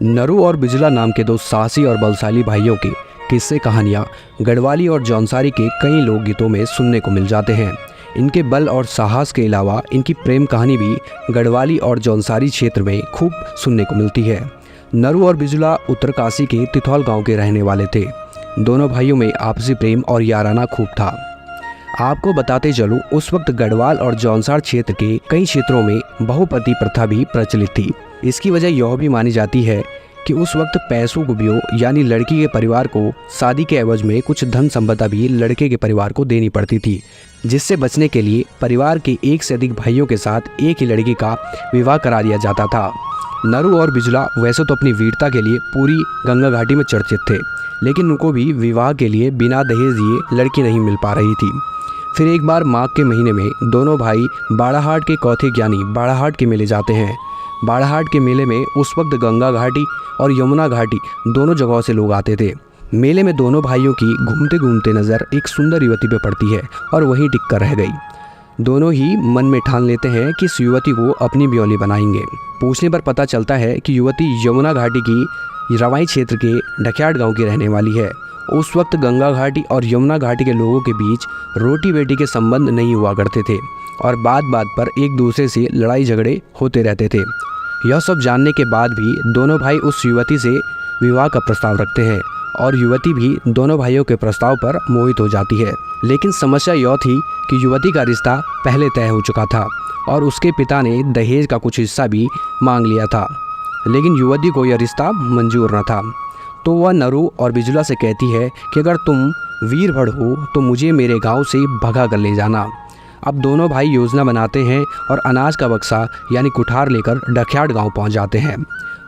नरु और बिजला नाम के दो साहसी और बलशाली भाइयों के किस्से कहानियाँ गढ़वाली और जौनसारी के कई लोकगीतों में सुनने को मिल जाते हैं। इनके बल और साहस के अलावा इनकी प्रेम कहानी भी गढ़वाली और जौनसारी क्षेत्र में खूब सुनने को मिलती है। नरु और बिजला उत्तरकाशी के तिथौल गांव के रहने वाले थे। दोनों भाइयों में आपसी प्रेम और याराना खूब था। आपको बताते चलूं, उस वक्त गढ़वाल और जौनसार क्षेत्र के कई क्षेत्रों में बहुपति प्रथा भी प्रचलित थी। इसकी वजह यह भी मानी जाती है कि उस वक्त पैसों गुबियों यानी लड़की के परिवार को शादी के एवज में कुछ धन संपदा भी लड़के के परिवार को देनी पड़ती थी, जिससे बचने के लिए परिवार के एक से अधिक भाइयों के साथ एक ही लड़की का विवाह करा दिया जाता था। नरु और बिजला वैसे तो अपनी वीरता के लिए पूरी गंगा घाटी में चर्चित थे, लेकिन उनको भी विवाह के लिए बिना दहेज दिए लड़की नहीं मिल पा रही थी। फिर एक बार माघ के महीने में दोनों भाई बाड़ाहाट के कौथिक यानी बाड़ाहाट के मेले जाते हैं। बाड़ाहाट के मेले में उस वक्त गंगा घाटी और यमुना घाटी दोनों जगहों से लोग आते थे। मेले में दोनों भाइयों की घूमते घूमते नज़र एक सुंदर युवती पे पड़ती है और वहीं टिक कर रह गई। दोनों ही मन में ठान लेते हैं कि इस युवती को अपनी ब्योली बनाएंगे। पूछने पर पता चलता है कि युवती यमुना घाटी की रवाई क्षेत्र के ढक्याट गाँव की रहने वाली है। उस वक्त गंगा घाटी और यमुना घाटी के लोगों के बीच रोटी बेटी के संबंध नहीं हुआ करते थे और बात बात पर एक दूसरे से लड़ाई झगड़े होते रहते थे। यह सब जानने के बाद भी दोनों भाई उस युवती से विवाह का प्रस्ताव रखते हैं और युवती भी दोनों भाइयों के प्रस्ताव पर मोहित हो जाती है। लेकिन समस्या यह थी कि युवती का रिश्ता पहले तय हो चुका था और उसके पिता ने दहेज का कुछ हिस्सा भी मांग लिया था, लेकिन युवती को यह रिश्ता मंजूर न था। तो वह नरु और बिजला से कहती है कि अगर तुम वीर भड़ हो तो मुझे मेरे गांव से भगा कर ले जाना। अब दोनों भाई योजना बनाते हैं और अनाज का बक्सा यानी कुठार लेकर ढक्याट गांव पहुंच जाते हैं।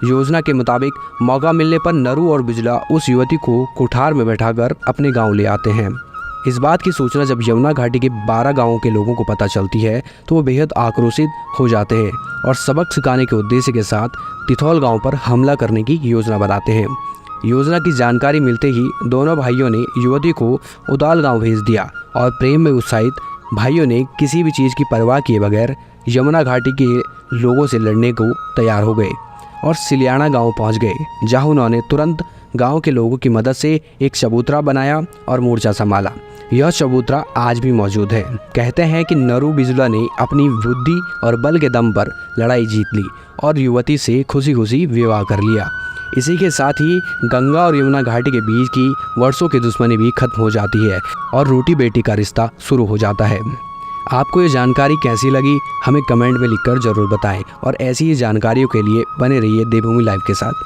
योजना के मुताबिक मौका मिलने पर नरु और बिजला उस युवती को कुठार में बैठाकर अपने गांव ले आते हैं। इस बात की सूचना जब यमुना घाटी के 12 गांवों के लोगों को पता चलती है तो वो बेहद आक्रोशित हो जाते हैं और सबक सिखाने के उद्देश्य के साथ तिथौल गाँव पर हमला करने की योजना बनाते हैं। योजना की जानकारी मिलते ही दोनों भाइयों ने युवती को उदाल गांव भेज दिया और प्रेम में उत्साहित भाइयों ने किसी भी चीज़ की परवाह किए बगैर यमुना घाटी के लोगों से लड़ने को तैयार हो गए और सिलियाना गांव पहुंच गए, जहां उन्होंने तुरंत गांव के लोगों की मदद से एक चबूतरा बनाया और मोर्चा संभाला। यह चबूतरा आज भी मौजूद है। कहते हैं कि नरु बिजला ने अपनी बुद्धि और बल के दम पर लड़ाई जीत ली और युवती से खुशी खुशी विवाह कर लिया। इसी के साथ ही गंगा और यमुना घाटी के बीच की वर्षों की दुश्मनी भी खत्म हो जाती है और रोटी बेटी का रिश्ता शुरू हो जाता है। आपको ये जानकारी कैसी लगी हमें कमेंट में लिखकर ज़रूर बताएं और ऐसी ही जानकारियों के लिए बने रहिए देवभूमि लाइव के साथ।